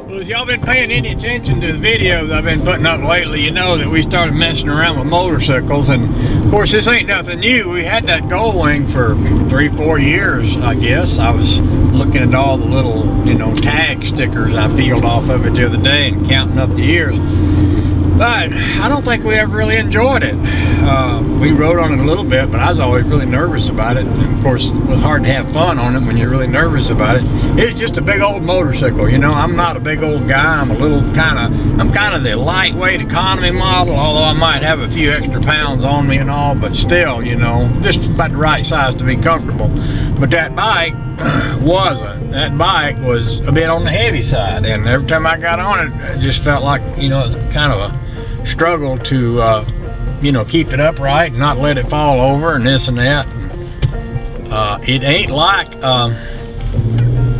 Well, if y'all been paying any attention to the videos I've been putting up lately, you know that we started messing around with motorcycles, and of course this ain't nothing new. We had that Gullwing for 3-4 years, I guess. I was looking at all the little, tag stickers I peeled off of it the other day and counting up the years. But I don't think we ever really enjoyed it. We rode on it a little bit, but I was always really nervous about it. And of course, it was hard to have fun on it when you're really nervous about it. It's just a big old motorcycle, I'm not a big old guy. I'm kind of the lightweight economy model, although I might have a few extra pounds on me and all, but still, just about the right size to be comfortable. But that bike wasn't. That bike was a bit on the heavy side, and every time I got on it, it just felt like, it was kind of a struggle to keep it upright and not let it fall over and this and that. It ain't like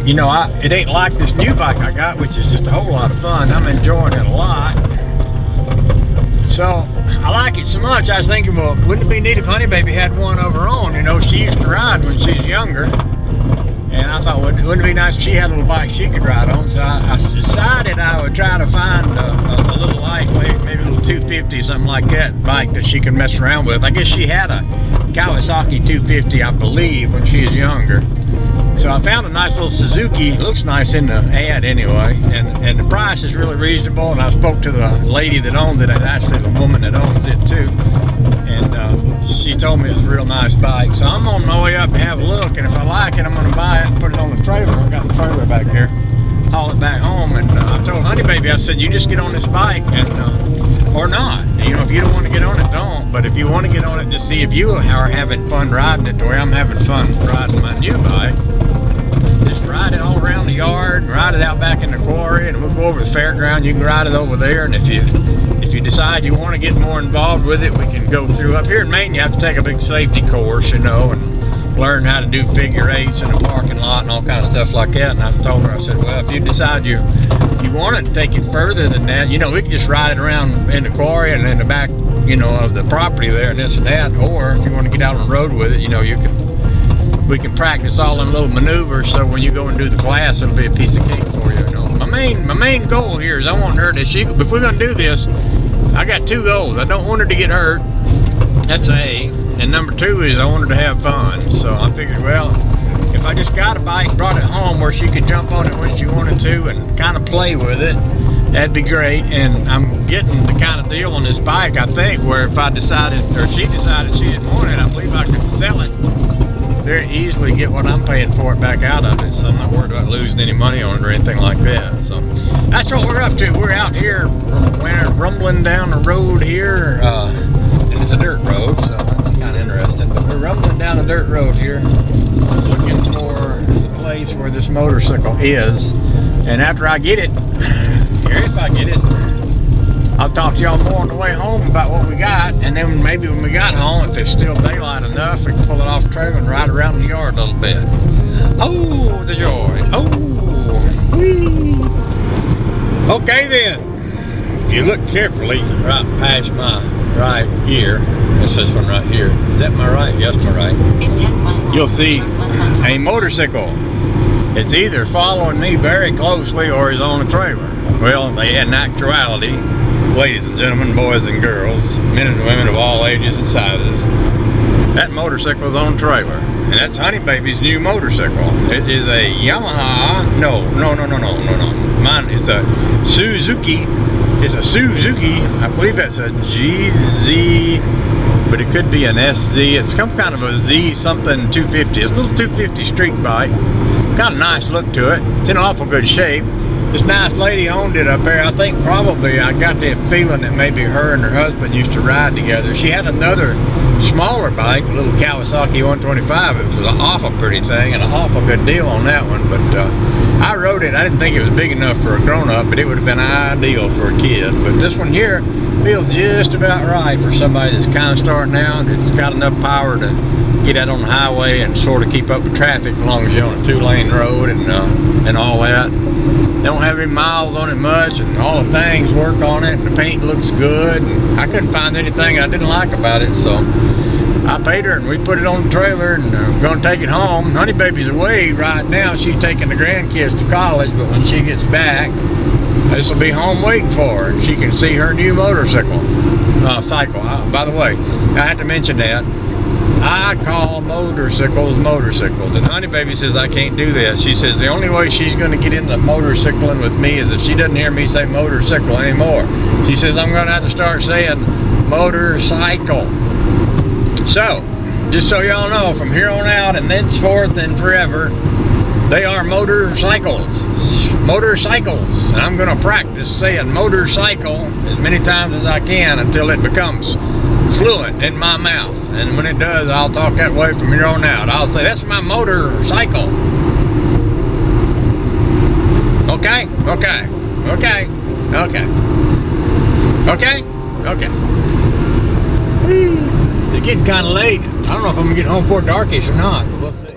it ain't like this new bike I got, which is just a whole lot of fun. I'm enjoying it a lot. So I like it so much, I was thinking, well, wouldn't it be neat if Honey Baby had one of her own? She used to ride when she was younger, and I thought, wouldn't it be nice if she had a little bike she could ride on? So I decided I would try to find a little lightweight, maybe a little 250, something like that, bike that she could mess around with. I guess she had a Kawasaki 250, I believe, when she was younger. So I found a nice little Suzuki. It looks nice in the ad anyway, and the price is really reasonable. And I spoke to the lady that owns it, and actually the woman that owns it too, and she told me it was a real nice bike. So I'm on my way up to have a look, and if I like it, I'm going to buy it and put it on the trailer. I've got the trailer back here, haul it back home. And I told Honey Baby, I said, you just get on this bike, and or not. If you don't want to get on it, don't. But if you want to get on it to see if you are having fun riding it the way I'm having fun riding my new bike, just ride it all around the yard, ride it out back in the quarry, and we'll go over the fairground. You can ride it over there, and if you decide you want to get more involved with it, we can go through. Up here in Maine, you have to take a big safety course, and learn how to do figure eights in a parking lot and all kinds of stuff like that. And I told her, I said, well, if you decide you want to take it further than that, we can just ride it around in the quarry and in the back, of the property there and this and that. Or if you want to get out on the road with it, we can practice all them little maneuvers, so when you go and do the class, it'll be a piece of cake for you. My main goal here is I want her to, if we're going to do this, I got 2 goals. I don't want her to get hurt. That's A. And number 2 is I want her to have fun. So I figured, well, if I just got a bike and brought it home where she could jump on it when she wanted to and kind of play with it, that'd be great. And I'm getting the kind of deal on this bike, I think, where if I decided, or she decided she didn't want it, I believe I could sell it very easily, get what I'm paying for it back out of it. So I'm not worried about losing any money on it or anything like that. So that's what we're up to. We're out here, we're rumbling down the road here, and it's a dirt road, so that's kind of interesting. But we're rumbling down a dirt road here, looking for the place where this motorcycle is. And after I get it, or if I get it, I'll talk to y'all more on the way home about what we got, and then maybe when we got home, if it's still daylight enough, we can pull it off the trailer and ride around the yard a little bit. Oh, the joy. Oh, whee. Okay then, if you look carefully right past my right ear, that's this one right here. Is that my right? Yes, my right. In 10 miles, you'll see a a motorcycle. It's either following me very closely or is on a trailer. Well, in actuality, ladies and gentlemen, boys and girls, men and women of all ages and sizes, that motorcycle is on a trailer. And that's Honey Baby's new motorcycle. It is a Yamaha, no. Mine is a Suzuki. It's a Suzuki, I believe that's a GZ, but it could be an SZ. It's some kind of a Z something 250. It's a little 250 street bike. Got a nice look to it. It's in awful good shape. This nice lady owned it up there. I think probably, I got the feeling that maybe her and her husband used to ride together. She had another smaller bike, a little Kawasaki 125. It was an awful pretty thing and an awful good deal on that one. But I rode it. I didn't think it was big enough for a grown-up, but it would have been ideal for a kid. But this one here feels just about right for somebody that's kind of starting out. It's got enough power to get out on the highway and sort of keep up with traffic as long as you're on a 2-lane road and all that. They don't have any miles on it much, and all the things work on it, and the paint looks good. And I couldn't find anything I didn't like about it, so I paid her and we put it on the trailer, and we're going to take it home. Honey Baby's away right now. She's taking the grandkids to college, but when she gets back, this will be home waiting for her, and she can see her new motorcycle. Cycle. By the way, I had to mention that. I call motorcycles motorcycles, and Honey Baby says I can't do this. She says the only way she's going to get into motorcycling with me is if she doesn't hear me say motorcycle anymore. She says I'm going to have to start saying motorcycle. So, just so y'all know, from here on out and thenceforth and forever, they are motorcycles. Motorcycles. And I'm going to practice saying motorcycle as many times as I can until it becomes fluent in my mouth. And when it does, I'll talk that way from here on out. I'll say, that's my motorcycle. Okay? Okay. Okay. Okay. Okay? Okay. It's getting kind of late. I don't know if I'm going to get home before darkish or not, but we'll see.